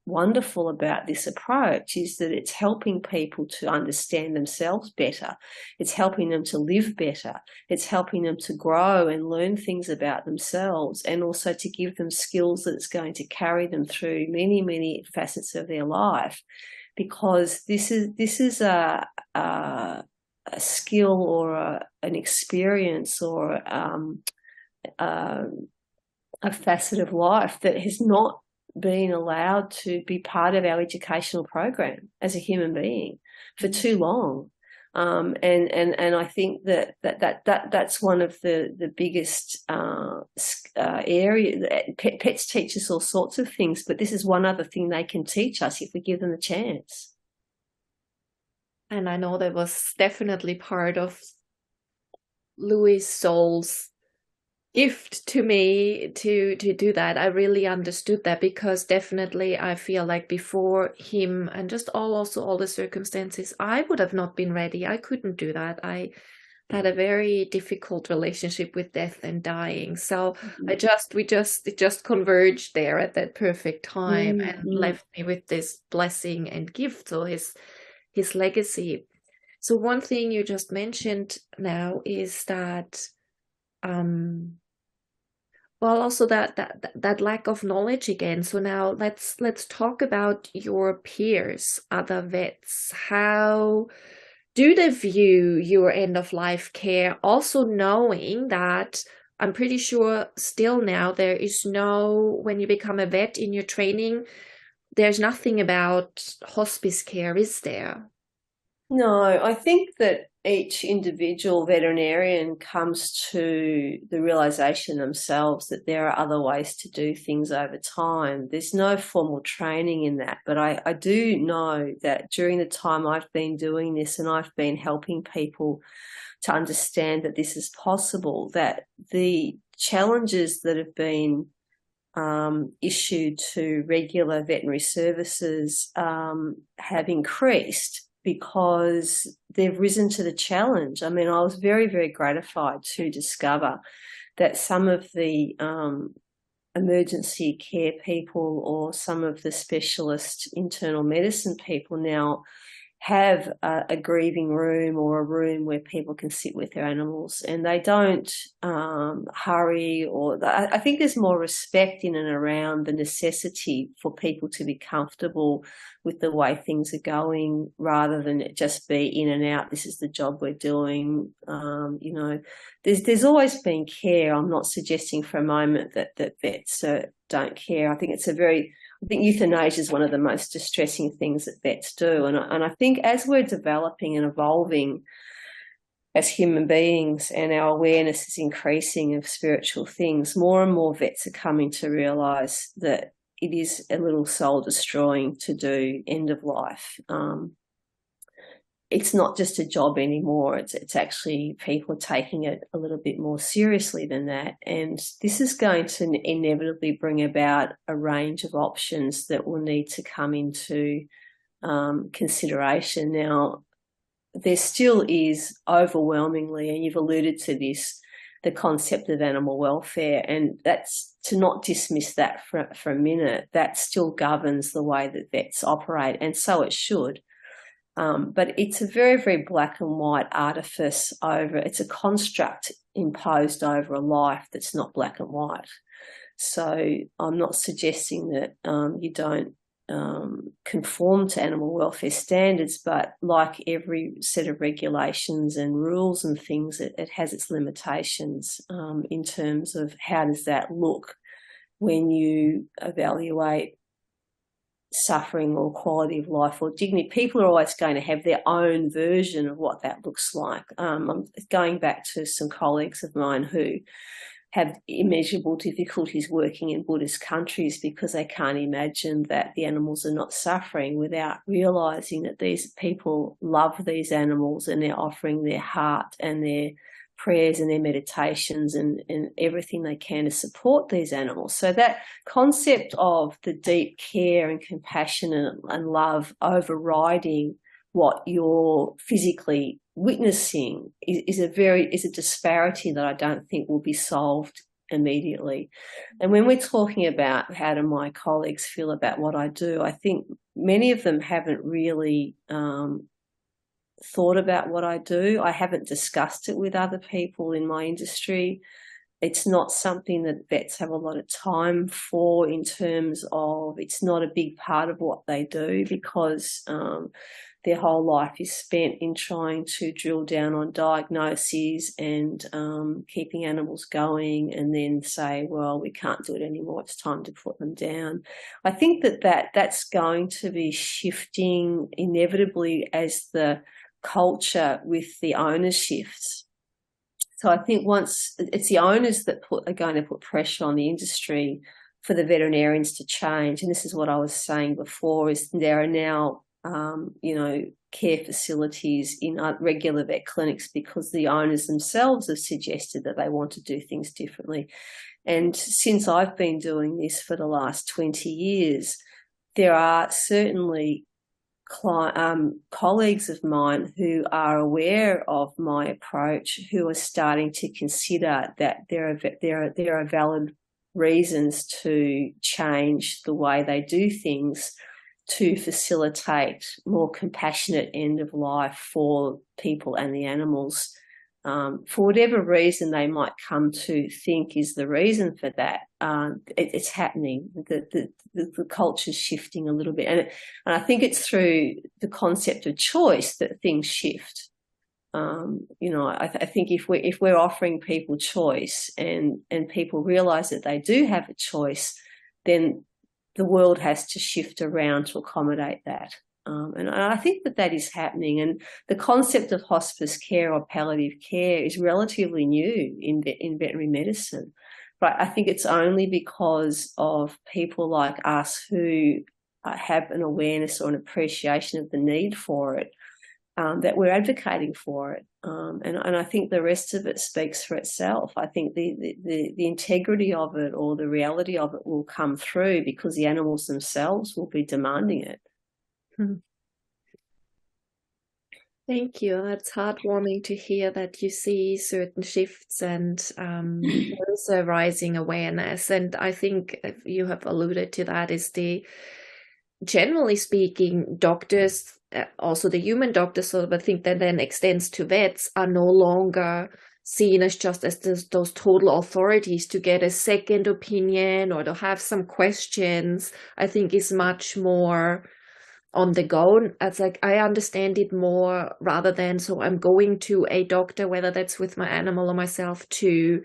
wonderful about this approach, is that it's helping people to understand themselves better. It's helping them to live better. It's helping them to grow and learn things about themselves, and also to give them skills that it's going to carry them through many, many facets of their life. Because this is a skill or an experience or a facet of life that has not been allowed to be part of our educational program as a human being for too long. And I think that's one of the biggest area. Pets teach us all sorts of things, but this is one other thing they can teach us if we give them a chance. And I know that was definitely part of Louis' soul's gift to me to do that. I really understood that, because definitely I feel like before him and just also all the circumstances, I would have not been ready. I couldn't do that. I had a very difficult relationship with death and dying. So it just converged there at that perfect time and left me with this blessing and gift. So his legacy. So one thing you just mentioned now is that well, also that lack of knowledge again. So now let's talk about your peers, other vets. How do they view your end of life care? Also knowing that I'm pretty sure still now there is no, when you become a vet in your training, there's nothing about hospice care, is there? No, I think that each individual veterinarian comes to the realization themselves that there are other ways to do things over time. There's no formal training in that, but I do know that during the time I've been doing this and I've been helping people to understand that this is possible, that the challenges that have been issued to regular veterinary services have increased because they've risen to the challenge. I mean, I was very, very gratified to discover that some of the emergency care people or some of the specialist internal medicine people now have a grieving room or a room where people can sit with their animals, and they don't hurry, or I think there's more respect in and around the necessity for people to be comfortable with the way things are going, rather than it just be in and out. This is the job we're doing. There's always been care. I'm not suggesting for a moment that vets don't care. I think euthanasia is one of the most distressing things that vets do. And I think as we're developing and evolving as human beings and our awareness is increasing of spiritual things, more and more vets are coming to realise that it is a little soul destroying to do end of life. it's not just a job anymore. It's actually people are taking it a little bit more seriously than that. And this is going to inevitably bring about a range of options that will need to come into consideration. Now, there still is overwhelmingly, and you've alluded to this, the concept of animal welfare, and that's to not dismiss that for a minute. That still governs the way that vets operate, and so it should. But it's a very, very black and white artifice it's a construct imposed over a life that's not black and white. So I'm not suggesting that you don't conform to animal welfare standards, but like every set of regulations and rules and things, it has its limitations in terms of how does that look when you evaluate suffering or quality of life or dignity. People are always going to have their own version of what that looks like. I'm going back to some colleagues of mine who have immeasurable difficulties working in Buddhist countries because they can't imagine that the animals are not suffering without realising that these people love these animals and they're offering their heart and their prayers and their meditations and everything they can to support these animals. So that concept of the deep care and compassion and love overriding what you're physically witnessing is a disparity that I don't think will be solved immediately. And when we're talking about how do my colleagues feel about what I do, I think many of them haven't really thought about what I do. I haven't discussed it with other people in my industry. It's not something that vets have a lot of time for in terms of it's not a big part of what they do because their whole life is spent in trying to drill down on diagnoses and keeping animals going and then say, well, we can't do it anymore. It's time to put them down. I think that's going to be shifting inevitably as the culture with the owners shifts. So I think once it's the owners that are going to put pressure on the industry for the veterinarians to change. And this is what I was saying before, is there are now, care facilities in regular vet clinics because the owners themselves have suggested that they want to do things differently. And since I've been doing this for the last 20 years, there are certainly colleagues of mine who are aware of my approach, who are starting to consider that there are valid reasons to change the way they do things to facilitate more compassionate end of life for people and the animals. For whatever reason they might come to think is the reason for that, it's happening. The culture's shifting a little bit, and I think it's through the concept of choice that things shift. I think if we're offering people choice and people realise that they do have a choice, then the world has to shift around to accommodate that. And I think that is happening. And the concept of hospice care or palliative care is relatively new in veterinary medicine. But I think it's only because of people like us who have an awareness or an appreciation of the need for it that we're advocating for it. And I think the rest of it speaks for itself. I think the integrity of it or the reality of it will come through because the animals themselves will be demanding it. Thank you. That's heartwarming to hear that you see certain shifts and there is a rising awareness. And I think you have alluded to that is generally speaking, doctors, also the human doctors, sort of I think that then extends to vets, are no longer seen as just as those total authorities to get a second opinion or to have some questions. I think is much more on the go. It's like I understand it more rather than so I'm going to a doctor, whether that's with my animal or myself, to,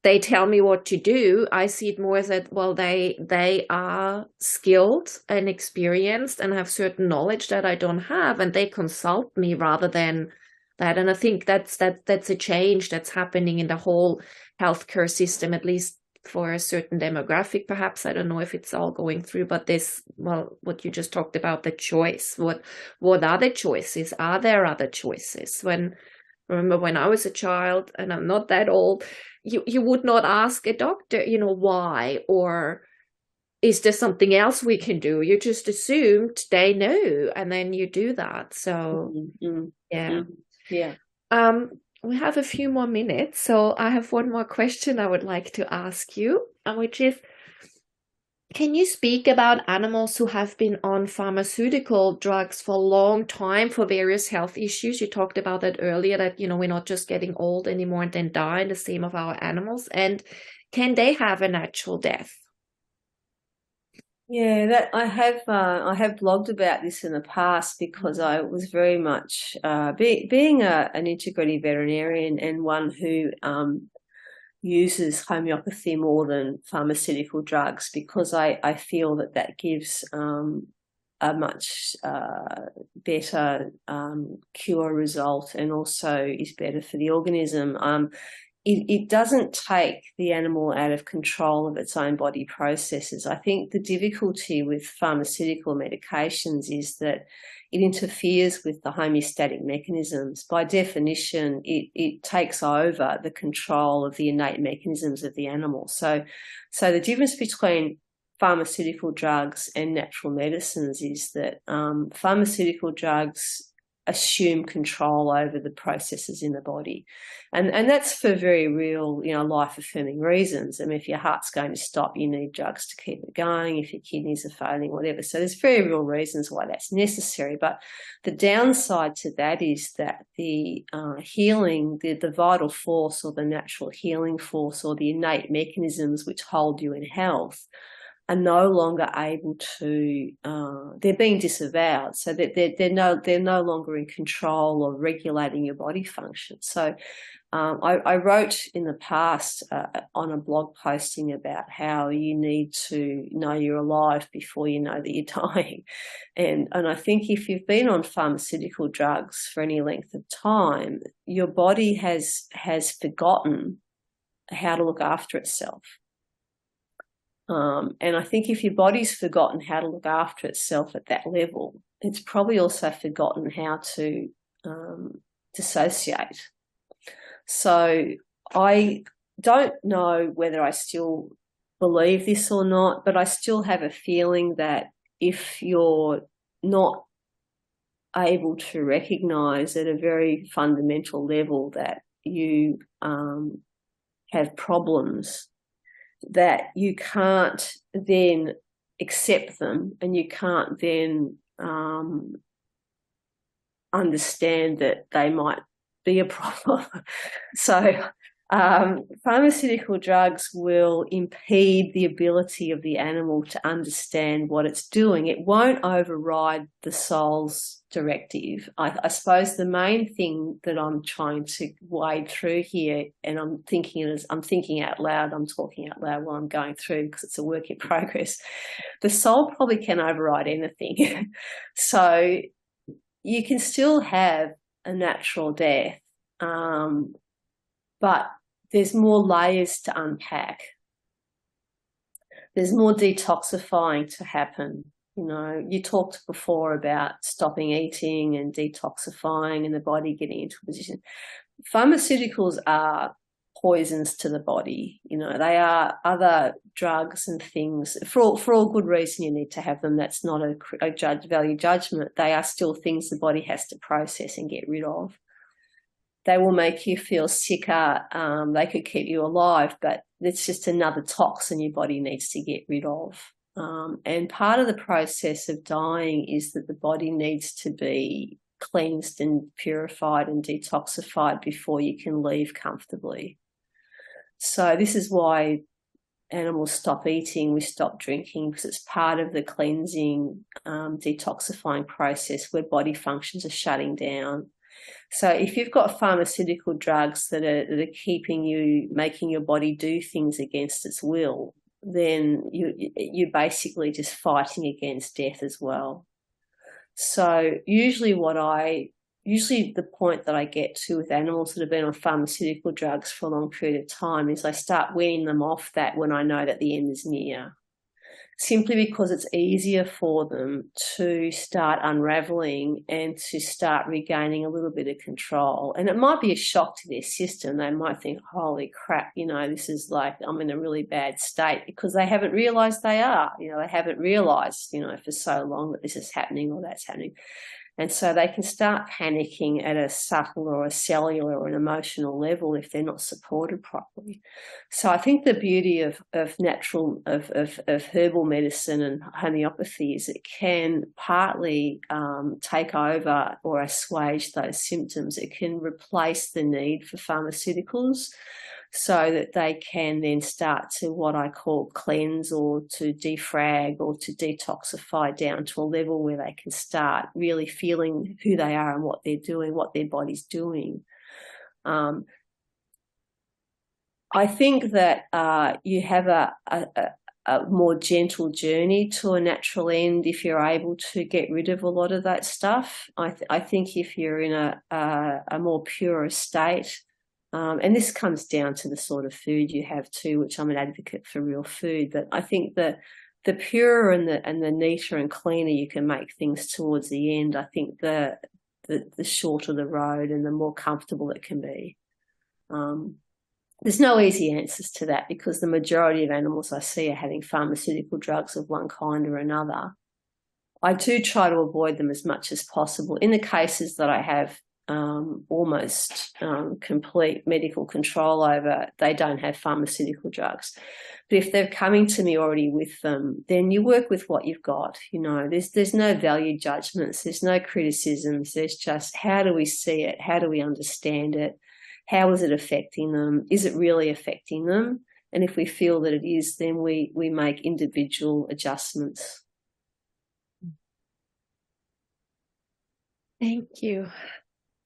they tell me what to do. I see it more as that, well, they are skilled and experienced and have certain knowledge that I don't have, and they consult me rather than that. And I think that's a change that's happening in the whole healthcare system, at least for a certain demographic, perhaps. I don't know if it's all going through, but this, well, what you just talked about, the choice. What are the choices? Are there other choices? Remember when I was a child, and I'm not that old, you would not ask a doctor, why, or is there something else we can do? You just assumed they know, and then you do that. So, Mm-hmm. yeah. Mm-hmm. Yeah. We have a few more minutes, so I have one more question I would like to ask you, which is, can you speak about animals who have been on pharmaceutical drugs for a long time for various health issues? You talked about that earlier, that, we're not just getting old anymore and then die, the same of our animals. And can they have a natural death? Yeah, that I have blogged about this in the past because I was very much being an integrative veterinarian and one who uses homeopathy more than pharmaceutical drugs, because I feel that gives a much better cure result, and also is better for the organism. It doesn't take the animal out of control of its own body processes. I think the difficulty with pharmaceutical medications is that it interferes with the homeostatic mechanisms. By definition, it takes over the control of the innate mechanisms of the animal. So the difference between pharmaceutical drugs and natural medicines is that pharmaceutical drugs assume control over the processes in the body. And that's for very real, life-affirming reasons. I mean, if your heart's going to stop, you need drugs to keep it going. If your kidneys are failing, whatever. So there's very real reasons why that's necessary. But the downside to that is that the healing, the vital force or the natural healing force or the innate mechanisms which hold you in health are no longer able to, they're being disavowed, so that they're no longer in control of regulating your body function. So I wrote in the past on a blog posting about how you need to know you're alive before you know that you're dying. And I think if you've been on pharmaceutical drugs for any length of time, your body has forgotten how to look after itself. And I think if your body's forgotten how to look after itself at that level, it's probably also forgotten how to dissociate. So I don't know whether I still believe this or not, but I still have a feeling that if you're not able to recognise at a very fundamental level that you have problems, that you can't then accept them, and you can't then understand that they might be a problem. So pharmaceutical drugs will impede the ability of the animal to understand what it's doing. It won't override the soul's directive. I suppose the main thing that I'm trying to wade through here, and I'm thinking out loud, I'm talking out loud while I'm going through because it's a work in progress. The soul probably can override anything. So you can still have a natural death, but there's more layers to unpack. There's more detoxifying to happen. You talked before about stopping eating and detoxifying and the body getting into a position. Pharmaceuticals are poisons to the body. They are other drugs and things. For all good reason, you need to have them. That's not a value judgment. They are still things the body has to process and get rid of. They will make you feel sicker. They could keep you alive, but it's just another toxin your body needs to get rid of. And part of the process of dying is that the body needs to be cleansed and purified and detoxified before you can leave comfortably. So this is why animals stop eating, we stop drinking, because it's part of the cleansing, detoxifying process where body functions are shutting down. So if you've got pharmaceutical drugs that are making your body do things against its will, then you're basically just fighting against death as well. So usually what I usually the point that I get to with animals that have been on pharmaceutical drugs for a long period of time is I start weaning them off that when I know that the end is near, simply because it's easier for them to start unraveling and to start regaining a little bit of control. And it might be a shock to their system. They might think, holy crap, this is like, I'm in a really bad state, because they haven't realized they are. They haven't realized, for so long that this is happening or that's happening. And so they can start panicking at a subtle or a cellular or an emotional level if they're not supported properly. So I think the beauty of natural, of herbal medicine and homeopathy is it can partly take over or assuage those symptoms. It can replace the need for pharmaceuticals, so that they can then start to what I call cleanse, or to defrag, or to detoxify down to a level where they can start really feeling who they are and what they're doing, what their body's doing. I think that you have a more gentle journey to a natural end if you're able to get rid of a lot of that stuff. I think if you're in a more pure state, and this comes down to the sort of food you have too, which I'm an advocate for real food, but I think that the purer and the neater and cleaner you can make things towards the end, I think the shorter the road and the more comfortable it can be. There's no easy answers to that, because the majority of animals I see are having pharmaceutical drugs of one kind or another. I do try to avoid them as much as possible. In the cases that I have almost complete medical control over, they don't have pharmaceutical drugs. But if they're coming to me already with them, then you work with what you've got. There's no value judgments, there's no criticisms, there's just, how do we see it? How do we understand it? How is it affecting them? Is it really affecting them? And if we feel that it is, then we make individual adjustments. Thank you.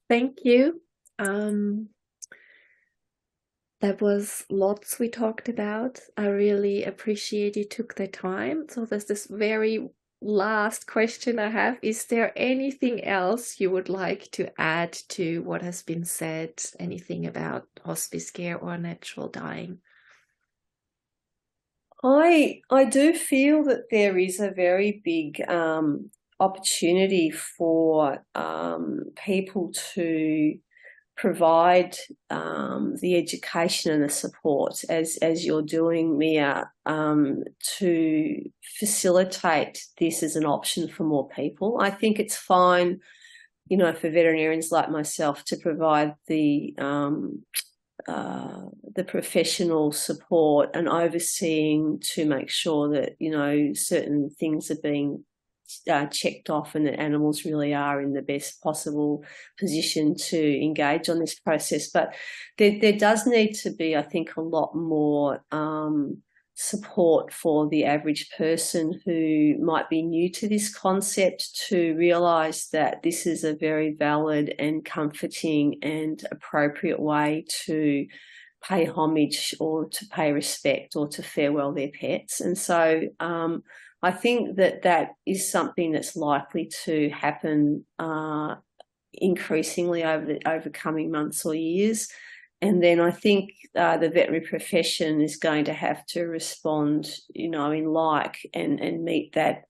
Thank you. That was lots we talked about. I really appreciate you took the time. So there's this very last question I have. Is there anything else you would like to add to what has been said? Anything about hospice care or natural dying? I do feel that there is a very big opportunity for people to provide the education and the support, as you're doing, Mia, to facilitate this as an option for more people. I think it's fine, for veterinarians like myself to provide the professional support and overseeing to make sure that, certain things are being checked off and that animals really are in the best possible position to engage on this process. But there does need to be, I think, a lot more support for the average person who might be new to this concept, to realise that this is a very valid and comforting and appropriate way to pay homage or to pay respect or to farewell their pets. And so I think that is something that's likely to happen increasingly over coming months or years. And then I think the veterinary profession is going to have to respond, and meet that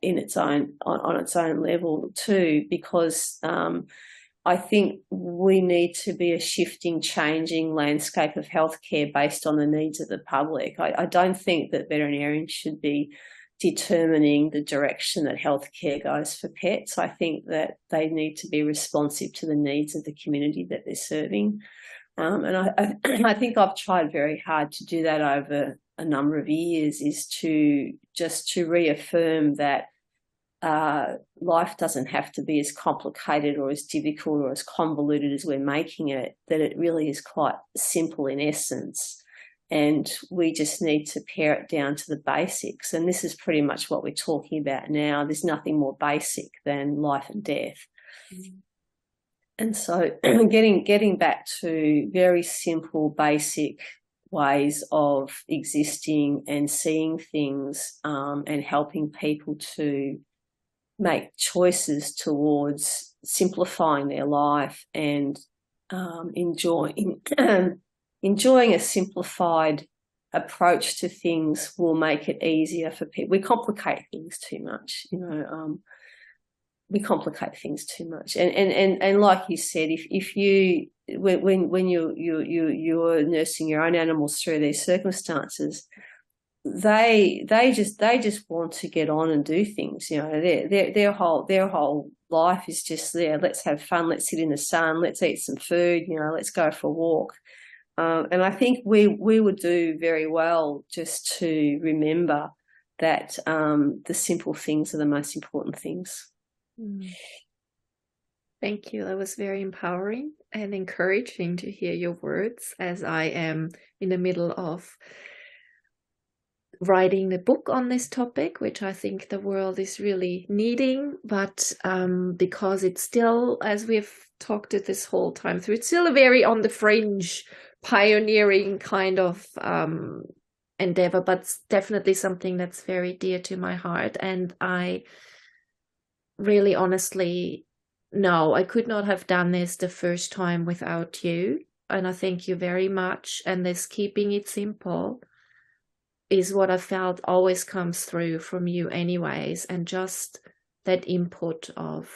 in its own on its own level too, because I think we need to be a shifting, changing landscape of healthcare based on the needs of the public. I don't think that veterinarians should be determining the direction that healthcare goes for pets. I think that they need to be responsive to the needs of the community that they're serving. And I think I've tried very hard to do that over a number of years, is to reaffirm that life doesn't have to be as complicated or as difficult or as convoluted as we're making it, that it really is quite simple in essence. And we just need to pare it down to the basics. And this is pretty much what we're talking about now. There's nothing more basic than life and death. Mm-hmm. And so getting back to very simple, basic ways of existing and seeing things, and helping people to make choices towards simplifying their life and enjoying enjoying a simplified approach to things will make it easier for people. We complicate things too much, we complicate things too much. And like you said, if you when you're nursing your own animals through these circumstances, they just want to get on and do things. Their whole life is just there. Let's have fun. Let's sit in the sun. Let's eat some food. Let's go for a walk. And I think we would do very well just to remember that the simple things are the most important things. Thank you. That was very empowering and encouraging to hear your words, as I am in the middle of writing a book on this topic, which I think the world is really needing, but because it's still, as we've talked it this whole time through, it's still a very on the fringe, pioneering kind of endeavor, but it's definitely something that's very dear to my heart. And I really honestly, no, I could not have done this the first time without you. And I thank you very much. And this keeping it simple is what I felt always comes through from you anyways. And just that input of,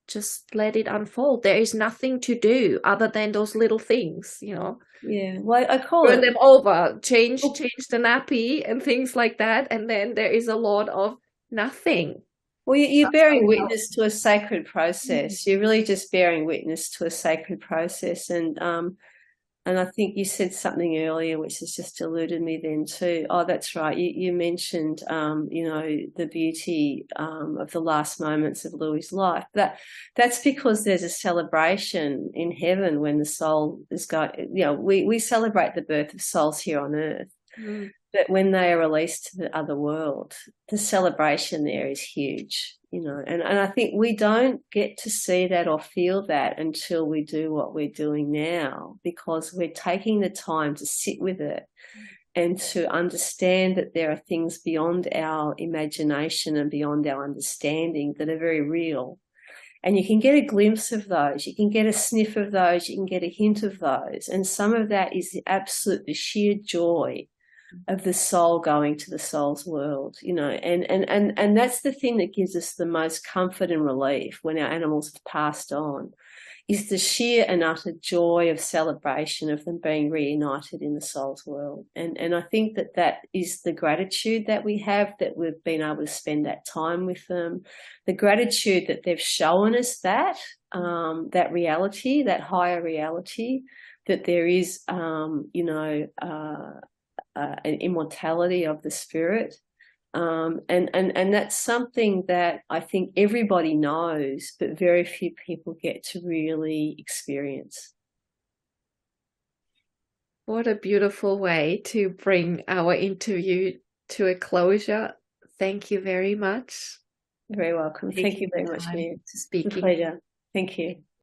just let it unfold. There is nothing to do other than those little things, Yeah, well, I call turn it them over, change the nappy and things like that. And then there is a lot of nothing. Well, you're bearing witness to a sacred process. You're really just bearing witness to a sacred process. And I think you said something earlier, which has just eluded me then too. Oh, that's right. You mentioned, the beauty of the last moments of Louis's life. That's because there's a celebration in heaven when the soul is going. We celebrate the birth of souls here on earth. But when they are released to the other world, the celebration there is huge, and I think we don't get to see that or feel that until we do what we're doing now, because we're taking the time to sit with it and to understand that there are things beyond our imagination and beyond our understanding that are very real. And you can get a glimpse of those, you can get a sniff of those, you can get a hint of those. And some of that is the sheer joy of the soul going to the soul's world, and that's the thing that gives us the most comfort and relief when our animals have passed on, is the sheer and utter joy of celebration of them being reunited in the soul's world. And I think that is the gratitude that we have, that we've been able to spend that time with them, the gratitude that they've shown us that reality, that higher reality, that there is, an immortality of the spirit. And that's something that I think everybody knows, but very few people get to really experience. What a beautiful way to bring our interview to a closure. Thank you very much. You're very welcome. Thank you very much, Mia. To speak. It's a pleasure. Thank you.